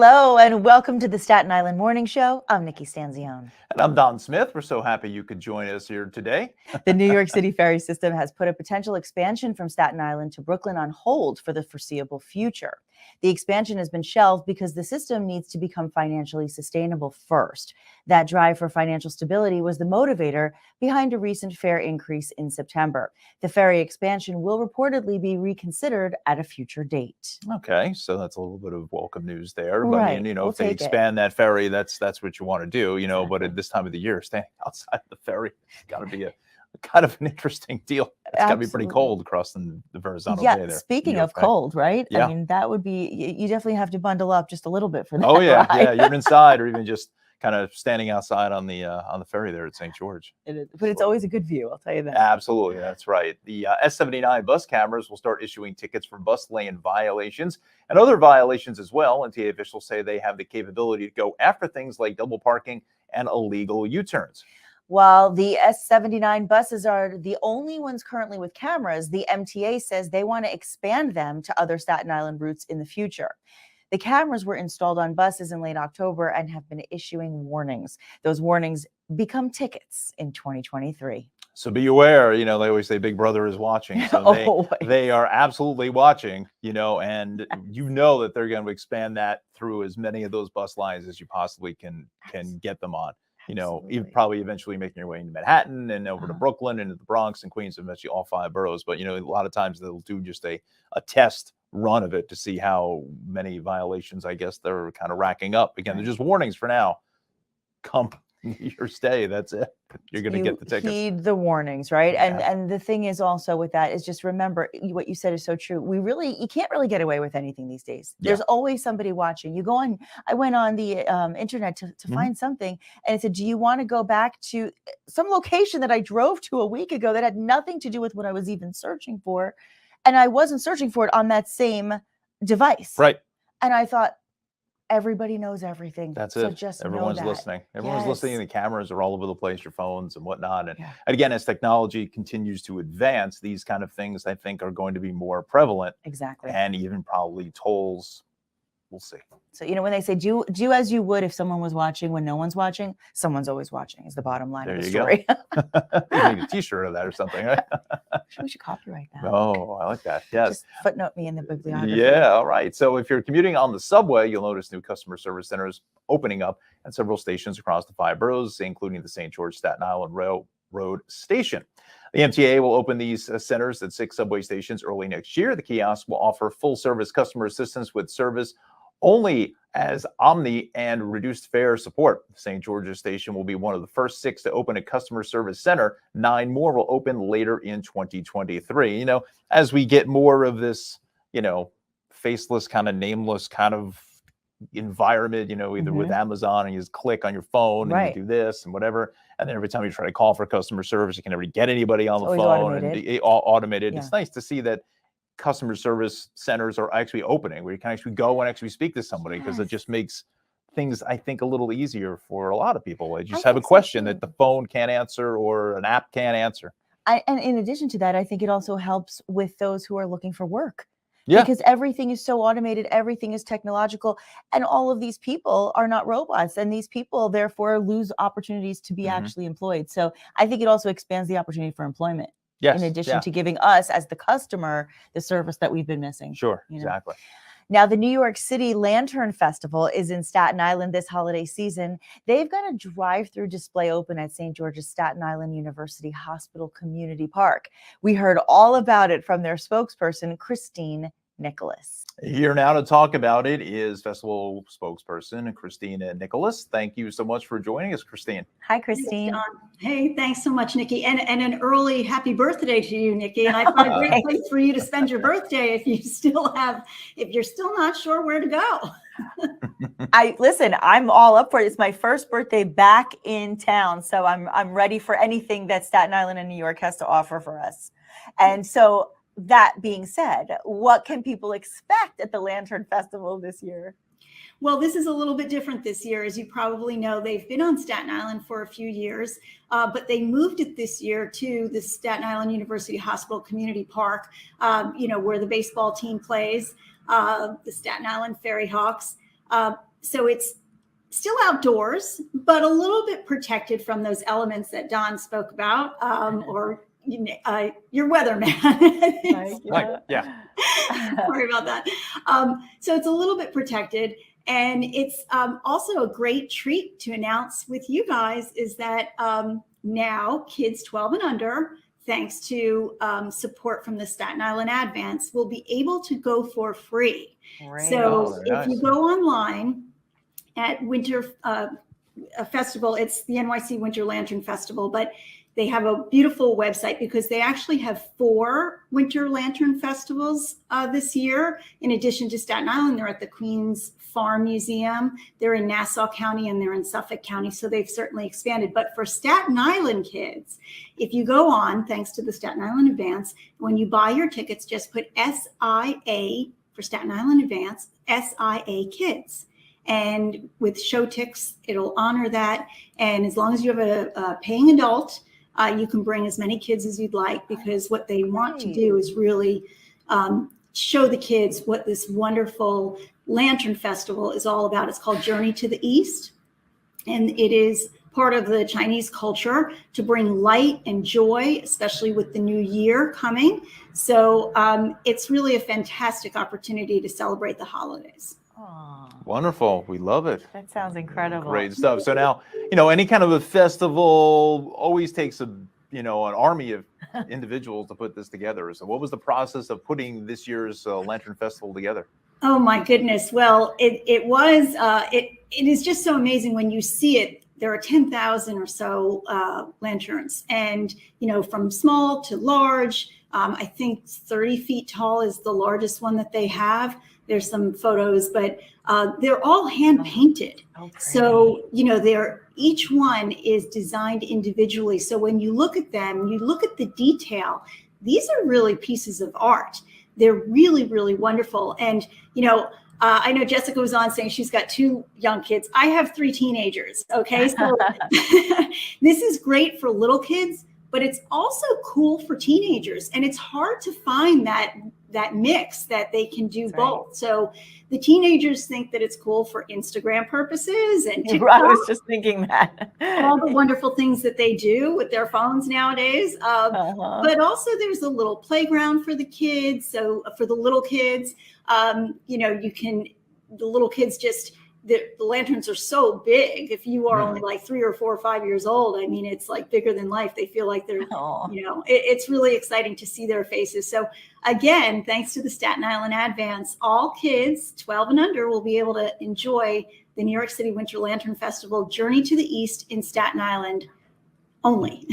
Hello and welcome to the Staten Island Morning Show. I'm Nikki Stanzione. And I'm Don Smith. We're so happy you could join us here today. The New York City ferry system has put a potential expansion from Staten Island to Brooklyn on hold for the foreseeable future. The expansion has been shelved because the system needs to become financially sustainable first. That drive for financial stability was the motivator behind a recent fare increase in September. The ferry expansion will reportedly be reconsidered at a future date. Okay, so that's a little bit of welcome news there. Right. I mean, if they expand that ferry, that's what you want to do, Exactly. But at this time of the year, standing outside the ferry, it's got to be a kind of an interesting deal. It's got to be pretty cold crossing the Verrazano Bay there. Speaking of cold, right? Yeah. I mean, that would be, you definitely have to bundle up just a little bit for that. Oh yeah, ride. yeah. You're inside or even just kind of standing outside on the ferry there at St. George. It is, but it's always a good view, I'll tell you that. Absolutely, that's right. The S79 bus cameras will start issuing tickets for bus lane violations and other violations as well. MTA officials say they have the capability to go after things like double parking and illegal U-turns. While the S79 buses are the only ones currently with cameras, the MTA says they want to expand them to other Staten Island routes in the future. The cameras were installed on buses in late October and have been issuing warnings. Those warnings become tickets in 2023. So be aware, they always say Big Brother is watching. So they are absolutely watching, and that they're going to expand that through as many of those bus lines as you possibly can get them on. You probably eventually making your way into Manhattan and over to Brooklyn and into the Bronx and Queens, eventually all 5 boroughs. But, a lot of times they'll do just a test run of it to see how many violations, I guess, they're kind of racking up. Again, they're just warnings for now. Come New Year's Day, that's it. You're going to get the tickets. Heed the warnings, right? Yeah. And the thing is also with that is just remember what you said is so true. You can't really get away with anything these days. There's always somebody watching. You go on, I went on the internet to find something and it said, do you want to go back to some location that I drove to a week ago that had nothing to do with what I was even searching for? And I wasn't searching for it on that same device. Right. And I thought, everybody knows everything. That's so it. Just everyone's listening. Everyone's listening. The cameras are all over the place, your phones and whatnot. And again, as technology continues to advance, these kind of things, I think, are going to be more prevalent. Exactly. And even probably tolls. We'll see. So, when they say do as you would if someone was watching when no one's watching, someone's always watching is the bottom line of the story. You make a t-shirt of that or something, right? We should copyright that. Oh, I like that. Yes. Just footnote me in the bibliography. Yeah, all right. So if you're commuting on the subway, you'll notice new customer service centers opening up at several stations across the 5 boroughs, including the St. George Staten Island Railroad Station. The MTA will open these centers at 6 subway stations early next year. The kiosks will offer full-service customer assistance with service only as Omni and reduced fare support. The St. George's station will be one of the first 6 to open a customer service center. 9 more will open later in 2023. As we get more of this, faceless kind of nameless kind of environment, either with Amazon and you just click on your phone and you do this and whatever. And then every time you try to call for customer service, you can never get anybody on the phone. Automated. And automated. Yeah. It's nice to see that customer service centers are actually opening where you can actually go and actually speak to somebody because it just makes things, I think, a little easier for a lot of people. I just have a question that the phone can't answer or an app can't answer. And in addition to that, I think it also helps with those who are looking for work. Yeah. Because everything is so automated, everything is technological, and all of these people are not robots, and these people therefore lose opportunities to be actually employed. So I think it also expands the opportunity for employment. Yes, in addition to giving us as the customer the service that we've been missing. Sure, exactly. Now, the New York City Lantern Festival is in Staten Island this holiday season. They've got a drive-through display open at St. George's Staten Island University Hospital Community Park. We heard all about it from their spokesperson, Christine Nicholas. Here now to talk about it is festival spokesperson Christina Nicholas. Thank you so much for joining us, Christine. Hi, Christine. Hey, thanks so much, Nikki. And an early happy birthday to you, Nikki. And I thought a great place for you to spend your birthday if you're still not sure where to go. I'm all up for it. It's my first birthday back in town. So I'm ready for anything that Staten Island and New York has to offer for us. And so that being said, what can people expect at the Lantern Festival this year? Well, this is a little bit different this year. As you probably know, they've been on Staten Island for a few years, but they moved it this year to the Staten Island University Hospital Community Park, where the baseball team plays, the Staten Island Ferry Hawks. So it's still outdoors, but a little bit protected from those elements that Don spoke about, or your weatherman. Right. Yeah. Sorry about that. So it's a little bit protected. And it's also a great treat to announce with you guys is that now kids 12 and under, thanks to support from the Staten Island Advance, will be able to go for free. Great. So if nice. you go online at Winter Festival, it's the NYC Winter Lantern Festival, but they have a beautiful website because they actually have 4 Winter Lantern Festivals this year. In addition to Staten Island, they're at the Queens Farm Museum, they're in Nassau County, and they're in Suffolk County. So they've certainly expanded. But for Staten Island kids, if you go on, thanks to the Staten Island Advance, when you buy your tickets, just put SIA for Staten Island Advance, SIA Kids. And with Showtix, it'll honor that. And as long as you have a paying adult, you can bring as many kids as you'd like, because what they want to do is really show the kids what this wonderful Lantern Festival is all about. It's called Journey to the East. And it is part of the Chinese culture to bring light and joy, especially with the new year coming. So it's really a fantastic opportunity to celebrate the holidays. Aw, Wonderful. We love it. that sounds incredible. Great stuff. So now, any kind of a festival always takes an army of individuals to put this together. So what was the process of putting this year's Lantern Festival together? Oh my goodness. Well, it is just so amazing when you see it. There are 10,000 or so lanterns, and from small to large. I think 30 feet tall is the largest one that they have. There's some photos, but they're all hand painted. Oh, So each one is designed individually. So when you look at them, you look at the detail. These are really pieces of art. They're really, really wonderful. And, I know Jessica was on saying she's got 2 young kids. I have 3 teenagers. Okay. So this is great for little kids, but it's also cool for teenagers. And it's hard to find that mix that they can do both. So the teenagers think that it's cool for Instagram purposes and TikTok. I was just thinking that. All the wonderful things that they do with their phones nowadays. But also there's a little playground for the kids. So for the little kids, the little kids the lanterns are so big. If you are only like 3 or 4 or 5 years old, I mean, it's like bigger than life. They feel like they're, it's really exciting to see their faces. So again, thanks to the Staten Island Advance, all kids 12 and under will be able to enjoy the New York City Winter Lantern Festival Journey to the East in Staten Island only.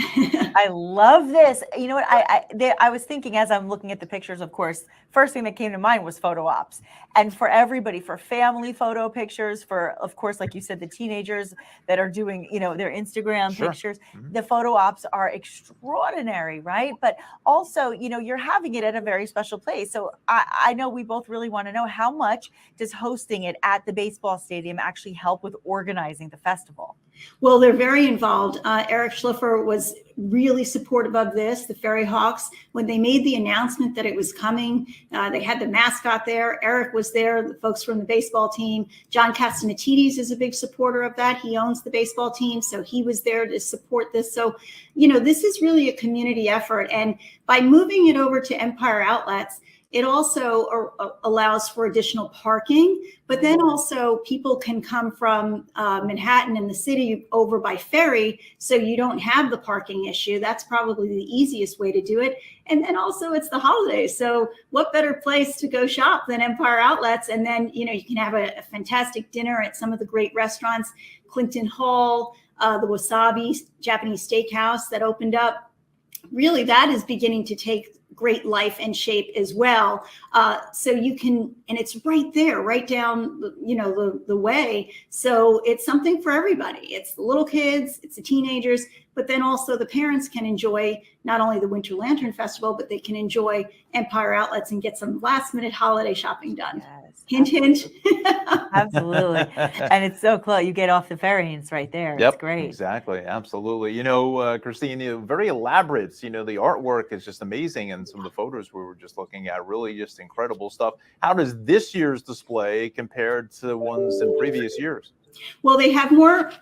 I love this. You know what? I was thinking as I'm looking at the pictures, of course, first thing that came to mind was photo ops. And for everybody, for family photo pictures, for, of course, like you said, the teenagers that are doing, their Instagram pictures, the photo ops are extraordinary, right? But also, you're having it at a very special place. So I know we both really want to know, how much does hosting it at the baseball stadium actually help with organizing the festival? Well, they're very involved. Eric Schliffer was really supportive of this. The Fairy Hawks, when they made the announcement that it was coming, they had the mascot there. Eric was there, the folks from the baseball team. John Castanatides is a big supporter of that. He owns the baseball team, so he was there to support this. So, this is really a community effort. And by moving it over to Empire Outlets, it also allows for additional parking, but then also people can come from Manhattan and the city over by ferry, so you don't have the parking issue. That's probably the easiest way to do it. And then also it's the holidays. So what better place to go shop than Empire Outlets? And then, you can have a fantastic dinner at some of the great restaurants, Clinton Hall, the Wasabi Japanese Steakhouse that opened up. Really, that is beginning to take great life and shape as well. So you can, and it's right there, right down, the way. So it's something for everybody. It's the little kids, it's the teenagers, but then also the parents can enjoy not only the Winter Lantern Festival, but they can enjoy Empire Outlets and get some last minute holiday shopping done. Yes, hint, hint. Absolutely. And it's so close. You get off the ferry and it's right there. Yep, It's great. exactly. Absolutely. Christine, very elaborate. The artwork is just amazing. And and some of the photos we were just looking at, really just incredible stuff. How does this year's display compared to ones in previous years? Well, they have more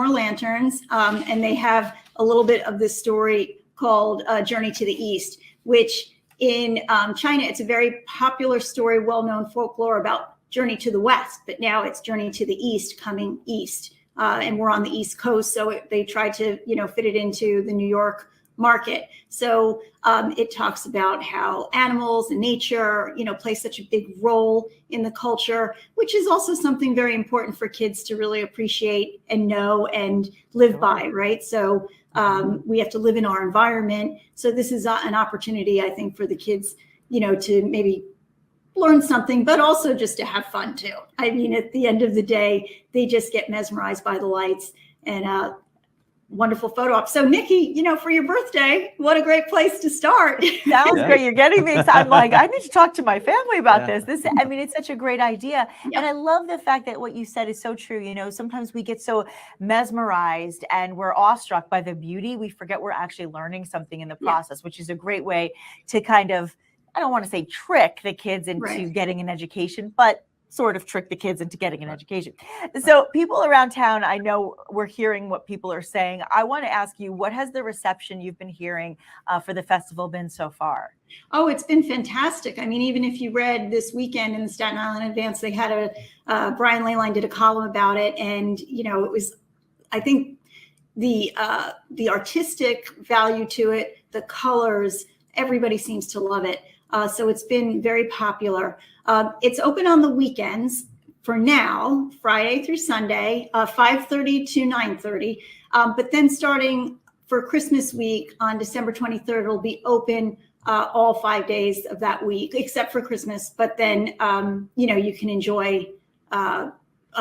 lanterns, and they have a little bit of this story called Journey to the East, which in China, it's a very popular story, well-known folklore about Journey to the West, but now it's Journey to the East, coming east. And we're on the East Coast, so they tried to, fit it into the New York market. So it talks about how animals and nature, play such a big role in the culture, which is also something very important for kids to really appreciate and know and live by, right? So we have to live in our environment. So this is an opportunity, I think, for the kids, to maybe learn something, but also just to have fun too. I mean, at the end of the day, they just get mesmerized by the lights and wonderful photo op. So Nikki, for your birthday, what a great place to start. Sounds great. You're getting me excited. I'm like, I need to talk to my family about this. I mean, it's such a great idea. Yeah. And I love the fact that what you said is so true. Sometimes we get so mesmerized and we're awestruck by the beauty. We forget we're actually learning something in the process, which is a great way to kind of, I don't want to say trick the kids into getting an education, but sort of trick the kids into getting an education. So people around town, I know we're hearing what people are saying. I want to ask you, what has the reception you've been hearing for the festival been so far? Oh, it's been fantastic. I mean, even if you read this weekend in the Staten Island Advance, they had Brian Leyline did a column about it. And, it was, I think the artistic value to it, the colors, everybody seems to love it. So it's been very popular. It's open on the weekends for now, Friday through Sunday, 5:30 to 9:30. But then starting for Christmas week on December 23rd, it'll be open all 5 days of that week, except for Christmas. But then, you can enjoy a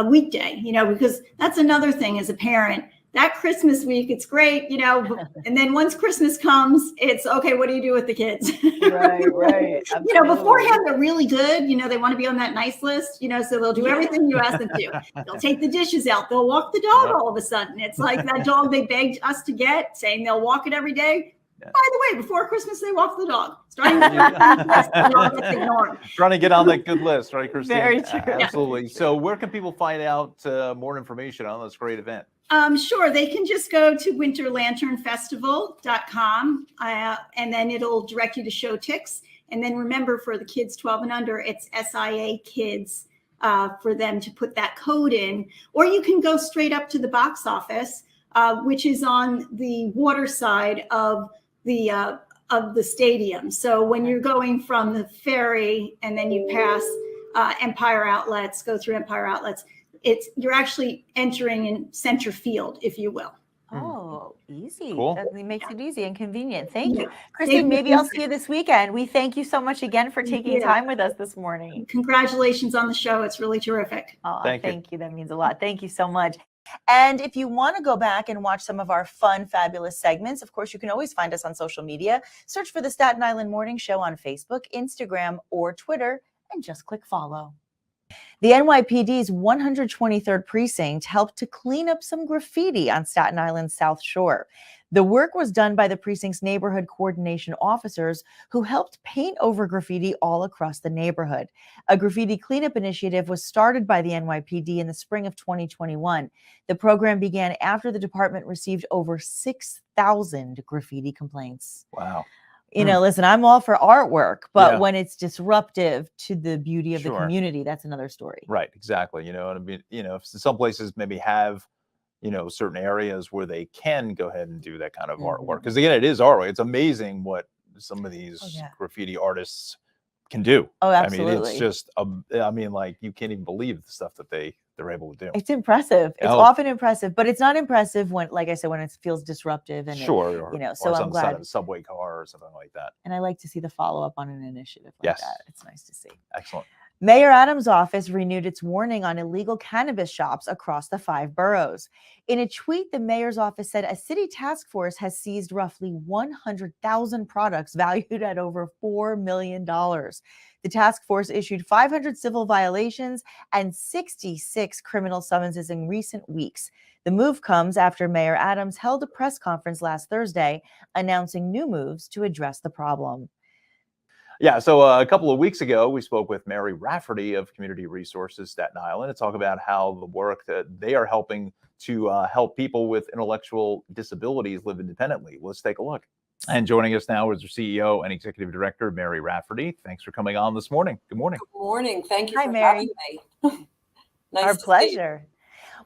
weekday, because that's another thing as a parent. That Christmas week, it's great, and then once Christmas comes, it's okay, what do you do with the kids? Right. Beforehand, they're really good. They want to be on that nice list, so they'll do everything you ask them to. They'll take the dishes out. They'll walk the dog all of a sudden. It's like that dog they begged us to get, saying they'll walk it every day. Yeah. By the way, before Christmas, they walk the dog. Starting with the dog gets ignored. Trying to get on that good list, right, Christine? Very true. Absolutely. Yeah. So where can people find out more information on this great event? Sure. They can just go to winterlanternfestival.com and then it'll direct you to show ticks. And then remember, for the kids 12 and under, it's SIA Kids for them to put that code in. Or you can go straight up to the box office, which is on the water side of the stadium. So when you're going from the ferry and then you pass Empire Outlets, go through Empire Outlets, you're actually entering in center field, if you will. Oh, easy. Cool. That makes it easy and convenient. Thank you. Christine, maybe I'll see you this weekend. We thank you so much again for taking time with us this morning. Congratulations on the show. It's really terrific. Oh, thank you. That means a lot. Thank you so much. And if you want to go back and watch some of our fun, fabulous segments, of course, you can always find us on social media. Search for the Staten Island Morning Show on Facebook, Instagram, or Twitter, and just click follow. The NYPD's 123rd precinct helped to clean up some graffiti on Staten Island's South Shore. The work was done by the precinct's neighborhood coordination officers who helped paint over graffiti all across the neighborhood. A graffiti cleanup initiative was started by the NYPD in the spring of 2021. The program began after the department received over 6,000 graffiti complaints. Wow. Listen, I'm all for artwork, but when it's disruptive to the beauty of the community, that's another story. Right, exactly. And I mean, some places maybe have, certain areas where they can go ahead and do that kind of artwork. Because again, it is artwork. It's amazing what some of these graffiti artists can do. Oh, absolutely. I mean, it's just, you can't even believe the stuff that they're able to do. It's impressive. It's often impressive, but it's not impressive when, like I said, when it feels disruptive and so I'm glad. A subway car or something like that. And I like to see the follow-up on an initiative like that. It's nice to see. Excellent. Mayor Adams' office renewed its warning on illegal cannabis shops across the 5 boroughs. In a tweet, the mayor's office said a city task force has seized roughly 100,000 products valued at over $4 million. The task force issued 500 civil violations and 66 criminal summonses in recent weeks. The move comes after Mayor Adams held a press conference last Thursday announcing new moves to address the problem. Yeah, so a couple of weeks ago, we spoke with Mary Rafferty of Community Resources Staten Island to talk about how the work that they are helping to help people with intellectual disabilities live independently. Let's take a look. And joining us now is our CEO and Executive Director, Mary Rafferty. Thanks for coming on this morning. Good morning. Good morning. Thank you Hi, for Mary. having me. Nice Our to see you. pleasure.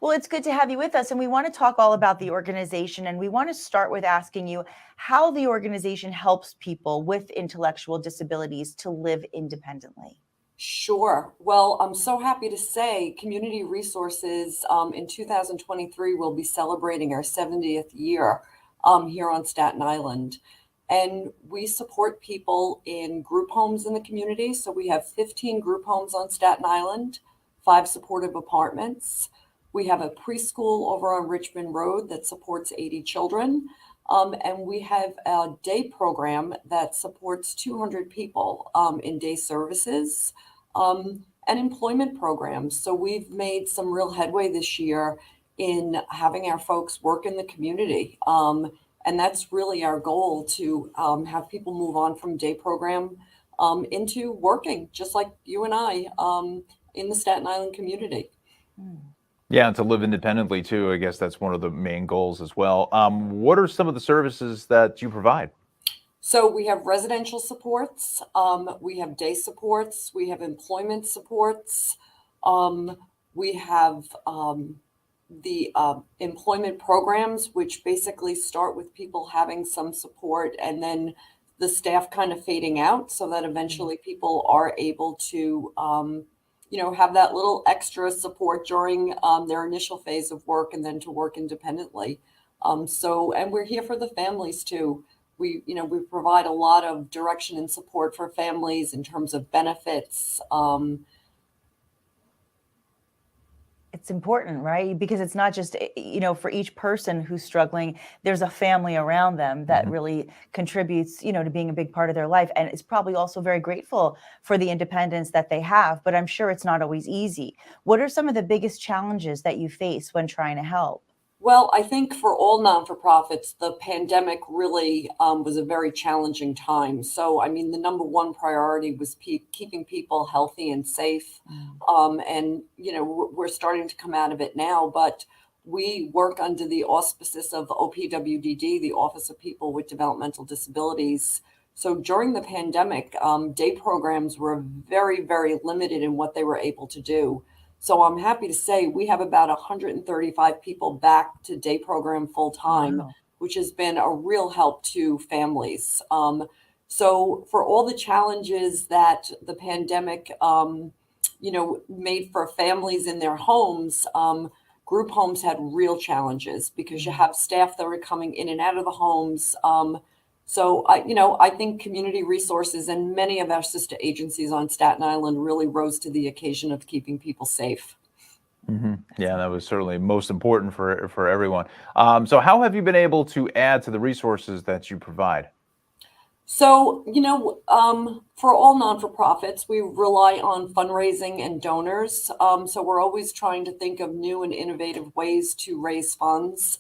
Well, it's good to have you with us, and we want to talk all about the organization, and we want to start with asking you how the organization helps people with intellectual disabilities to live independently. Sure. Well, I'm so happy to say Community Resources in 2023 will be celebrating our 70th year here on Staten Island. And we support people in group homes in the community. So we have 15 group homes on Staten Island, 5 supportive apartments. We have a preschool over on Richmond Road that supports 80 children. And we have a day program that supports 200 people in day services and employment programs. So we've made some real headway this year in having our folks work in the community. And that's really our goal, to have people move on from day program into working, just like you and I, in the Staten Island community. Yeah, and to live independently too. I guess that's one of the main goals as well. What are some of the services that you provide? So we have residential supports, we have day supports, we have employment supports, we have the employment programs, which basically start with people having some support and then the staff kind of fading out, so that eventually people are able to have that little extra support during their initial phase of work and then to work independently. And we're here for the families too. We provide a lot of direction and support for families in terms of benefits. It's important, right? Because it's not just, for each person who's struggling, there's a family around them that really contributes, to being a big part of their life. And it's probably also very grateful for the independence that they have, but I'm sure it's not always easy. What are some of the biggest challenges that you face when trying to help? Well, I think for all non-for-profits, the pandemic really was a very challenging time. So, I mean, the number one priority was keeping people healthy and safe. And, we're starting to come out of it now, but we work under the auspices of OPWDD, the Office of People with Developmental Disabilities. So during the pandemic, day programs were very, very limited in what they were able to do. So I'm happy to say we have about 135 people back to day program full time, Wow. which has been a real help to families. So for all the challenges that the pandemic, made for families in their homes, group homes had real challenges because you have staff that are coming in and out of the homes. So I think Community Resources and many of our sister agencies on Staten Island really rose to the occasion of keeping people safe. Yeah, that was certainly most important for everyone. So how have you been able to add to the resources that you provide? So, for all non-for-profits, we rely on fundraising and donors. So we're always trying to think of new and innovative ways to raise funds.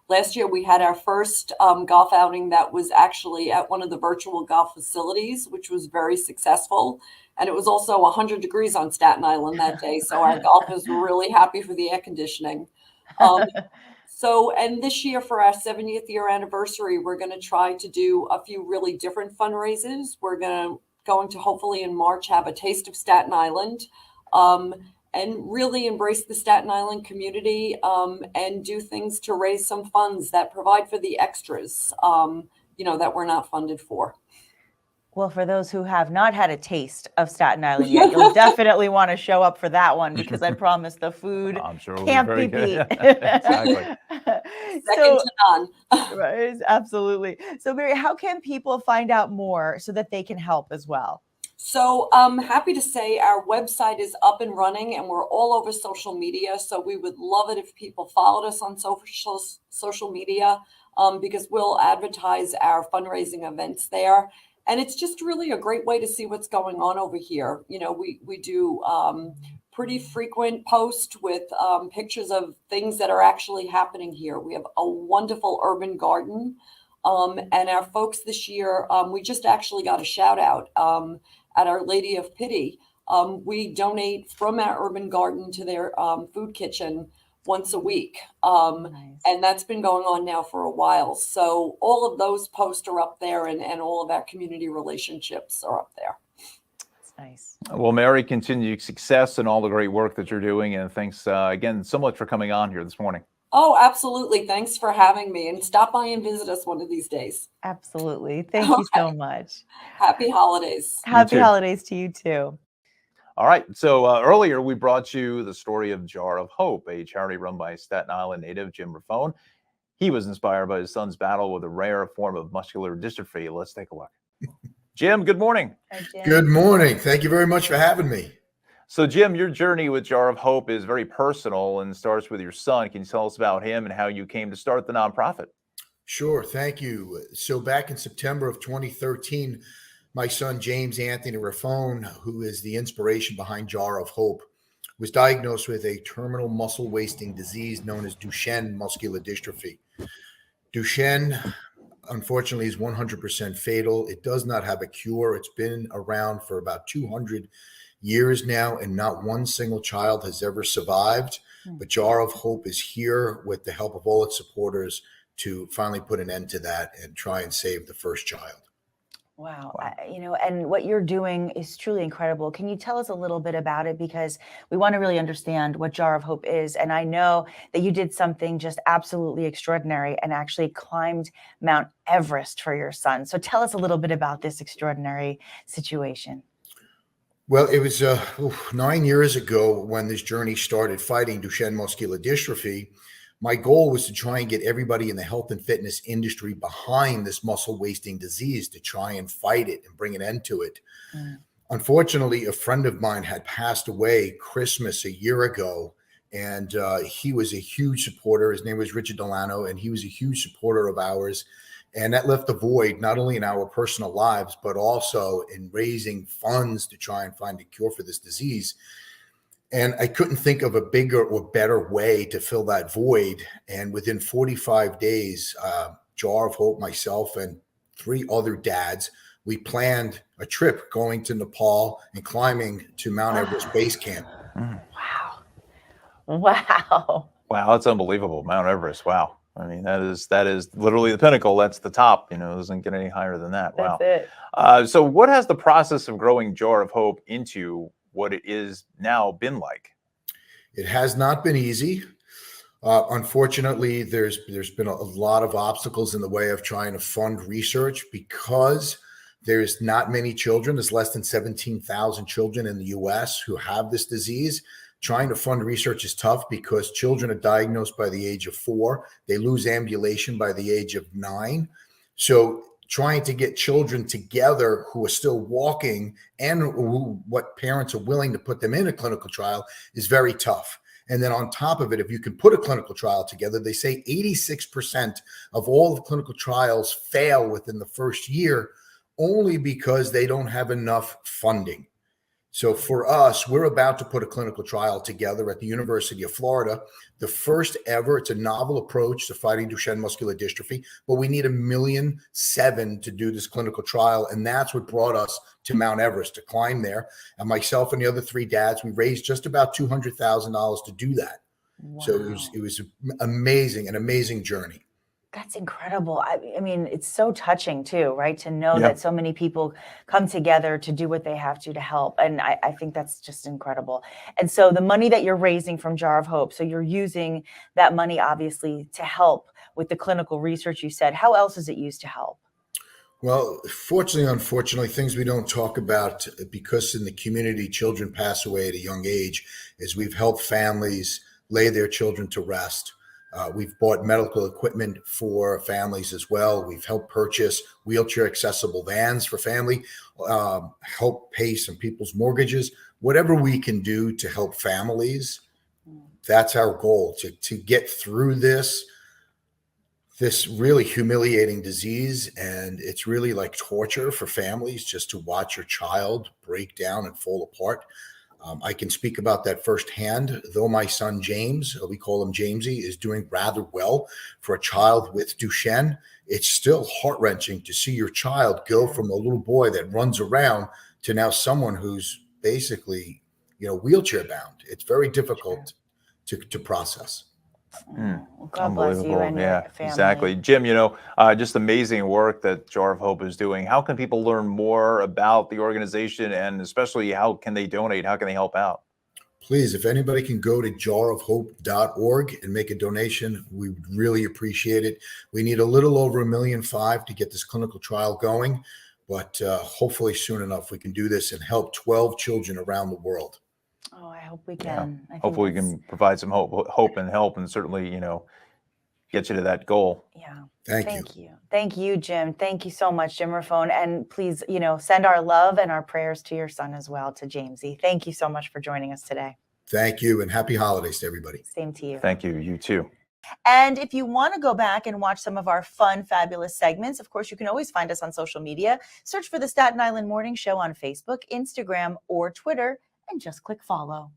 Last year, we had our first golf outing that was actually at one of the virtual golf facilities, which was very successful. And it was also 100 degrees on Staten Island that day. So our golfers were really happy for the air conditioning. And this year for our 70th year anniversary, we're going to try to do a few really different fundraisers. We're going to hopefully in March have a taste of Staten Island. And really embrace the Staten Island community and do things to raise some funds that provide for the extras, that we're not funded for. Well, for those who have not had a taste of Staten Island yet, you'll definitely want to show up for that one, because I promise the food I'm sure it'll can't be be very beat. good. Exactly. Second to none. Right, absolutely. So, Mary, how can people find out more so that they can help as well? So I'm happy to say our website is up and running and we're all over social media. So we would love it if people followed us on social media because we'll advertise our fundraising events there. And it's just really a great way to see what's going on over here. We do pretty frequent posts with pictures of things that are actually happening here. We have a wonderful urban garden And our folks this year, we just actually got a shout out at Our Lady of Pity. We donate from our urban garden to their food kitchen once a week. Nice. And that's been going on now for a while. So all of those posts are up there, and all of our community relationships are up there. That's nice. Well, Mary, continued success and all the great work that you're doing. And thanks again so much for coming on here this morning. Oh, absolutely. Thanks for having me, and stop by and visit us one of these days. Absolutely. Thank you so much. Happy holidays. Happy too. holidays to you too. All right. So earlier we brought you the story of Jar of Hope, a charity run by Staten Island native Jim Raffone. He was inspired by his son's battle with a rare form of muscular dystrophy. Let's take a look. Jim, good morning. Hi, Jim. Good morning. Thank you very much for having me. So, Jim, your journey with Jar of Hope is very personal and starts with your son. Can you tell us about him and how you came to start the nonprofit? Sure. Thank you. So back in September of 2013, my son, James Anthony Raffone, who is the inspiration behind Jar of Hope, was diagnosed with a terminal muscle wasting disease known as Duchenne muscular dystrophy. Duchenne, unfortunately, is 100% fatal. It does not have a cure. It's been around for about 200 years now, and not one single child has ever survived. But Jar of Hope is here with the help of all its supporters to finally put an end to that and try and save the first child. Wow. And what you're doing is truly incredible. Can you tell us a little bit about it? Because we want to really understand what Jar of Hope is. And I know that you did something just absolutely extraordinary and actually climbed Mount Everest for your son. So tell us a little bit about this extraordinary situation. Well, it was 9 years ago when this journey started, fighting Duchenne muscular dystrophy. My goal was to try and get everybody in the health and fitness industry behind this muscle wasting disease to try and fight it and bring an end to it. Unfortunately, a friend of mine had passed away Christmas a year ago, and he was a huge supporter. His name was Richard Delano, and he was a huge supporter of ours. And that left a void, not only in our personal lives, but also in raising funds to try and find a cure for this disease. And I couldn't think of a bigger or better way to fill that void. And within 45 days, Jar of Hope, myself, and 3 other dads, we planned a trip going to Nepal and climbing to Mount Everest Base Camp. Wow. Wow. Wow, that's unbelievable. Mount Everest. Wow. I mean, that is literally the pinnacle. That's the top. It doesn't get any higher than that. Wow. That's it. So what has the process of growing Jar of Hope into what it is now been like? It has not been easy. Unfortunately, there's been a lot of obstacles in the way of trying to fund research because there's not many children. There's less than 17,000 children in the U.S. who have this disease. Trying to fund research is tough because children are diagnosed by the age of 4. They lose ambulation by the age of 9. So trying to get children together who are still walking and what parents are willing to put them in a clinical trial is very tough. And then on top of it, if you can put a clinical trial together, they say 86% of all the clinical trials fail within the first year only because they don't have enough funding. So for us, we're about to put a clinical trial together at the University of Florida, the first ever. It's a novel approach to fighting Duchenne muscular dystrophy, but we need $1.7 million to do this clinical trial. And that's what brought us to Mount Everest, to climb there. And myself and the other 3 dads, we raised just about $200,000 to do that. Wow. So it was an amazing journey. That's incredible. I mean, it's so touching too, right? To know that so many people come together to do what they have to help. And I think that's just incredible. And so the money that you're raising from Jar of Hope, so you're using that money obviously to help with the clinical research you said. How else is it used to help? Well, fortunately, unfortunately, things we don't talk about because in the community, children pass away at a young age, is we've helped families lay their children to rest. We've bought medical equipment for families as well. We've helped purchase wheelchair accessible vans for family, help pay some people's mortgages, whatever we can do to help families. That's our goal, to get through this really humiliating disease. And it's really like torture for families just to watch your child break down and fall apart. I can speak about that firsthand. Though my son James, we call him Jamesy, is doing rather well for a child with Duchenne, it's still heart-wrenching to see your child go from a little boy that runs around to now someone who's basically, wheelchair bound. It's very difficult to process. Well, God bless you and Yeah, your family. exactly. Jim, just amazing work that Jar of Hope is doing. How can people learn more about the organization, and especially how can they donate? How can they help out? Please, if anybody can go to jarofhope.org and make a donation, we would really appreciate it. We need a little over $1.5 million to get this clinical trial going, but hopefully soon enough we can do this and help 12 children around the world. Oh, I hope we can. Yeah. Hopefully we can provide some hope and help, and certainly, get you to that goal. Yeah. Thank you. Thank you, Jim. Thank you so much, Jim Raffone. And please, send our love and our prayers to your son as well, to Jamesy. Thank you so much for joining us today. Thank you, and happy holidays to everybody. Same to you. Thank you. You too. And if you want to go back and watch some of our fun, fabulous segments, of course, you can always find us on social media. Search for the Staten Island Morning Show on Facebook, Instagram, or Twitter, and just click follow.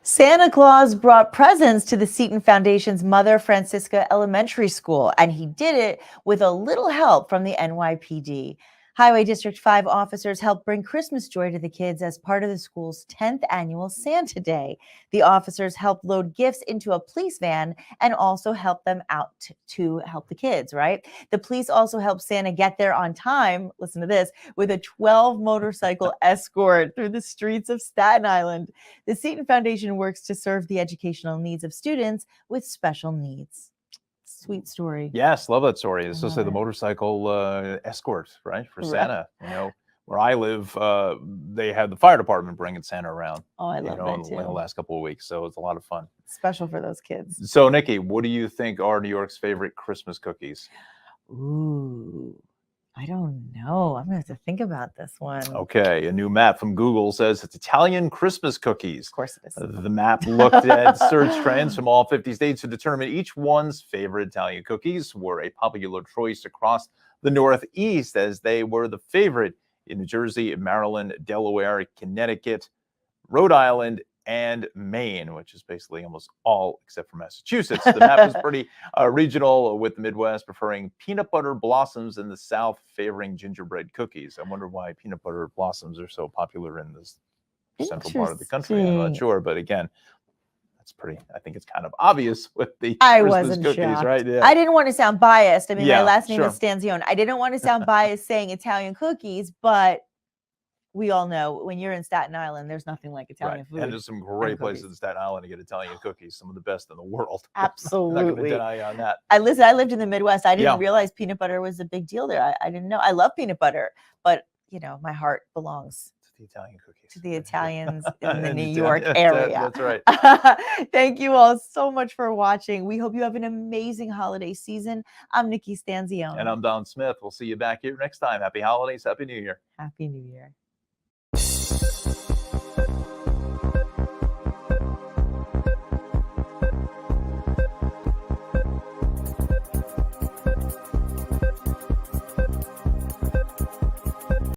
Santa Claus brought presents to the Staten Foundation's Mother Francisca Elementary School, and he did it with a little help from the NYPD. Highway District 5 officers helped bring Christmas joy to the kids as part of the school's 10th annual Santa Day. The officers helped load gifts into a police van and also helped them out to help the kids, right? The police also helped Santa get there on time, listen to this, with a 12 motorcycle escort through the streets of Staten Island. The Staten Foundation works to serve the educational needs of students with special needs. Sweet story. Yes, love that story. It's just the motorcycle escort, right, for Santa. Where I live, they had the fire department bringing Santa around. Oh, I love that too. In the last couple of weeks, so it's a lot of fun. Special for those kids. So, Nikki, what do you think are New York's favorite Christmas cookies? Ooh, I don't know. I'm gonna have to think about this one. Okay, a new map from Google says it's Italian Christmas cookies. Of course it is. The map looked at search trends from all 50 states to determine each one's favorite Italian cookies were a popular choice across the Northeast, as they were the favorite in New Jersey, Maryland, Delaware, Connecticut, Rhode Island, and Maine, which is basically almost all except for Massachusetts. The map is pretty regional, with the Midwest preferring peanut butter blossoms and the South favoring gingerbread cookies. I wonder why peanut butter blossoms are so popular in this central part of the country. I'm not sure, but again, that's pretty, I think it's kind of obvious with the Christmas cookies, shocked. right? Yeah. I didn't want to sound biased. I mean, my last name is sure. Stanzione. I didn't want to sound biased saying Italian cookies, but we all know when you're in Staten Island, there's nothing like Italian food. And there's some great places in Staten Island to get Italian cookies, some of the best in the world. Absolutely. I'm not going to deny you on that. I lived in the Midwest. I didn't realize peanut butter was a big deal there. I didn't know. I love peanut butter, but my heart belongs to the Italian cookies. To the Italians in the New York area. That's right. Thank you all so much for watching. We hope you have an amazing holiday season. I'm Nikki Stanzione. And I'm Don Smith. We'll see you back here next time. Happy holidays. Happy New Year. Happy New Year.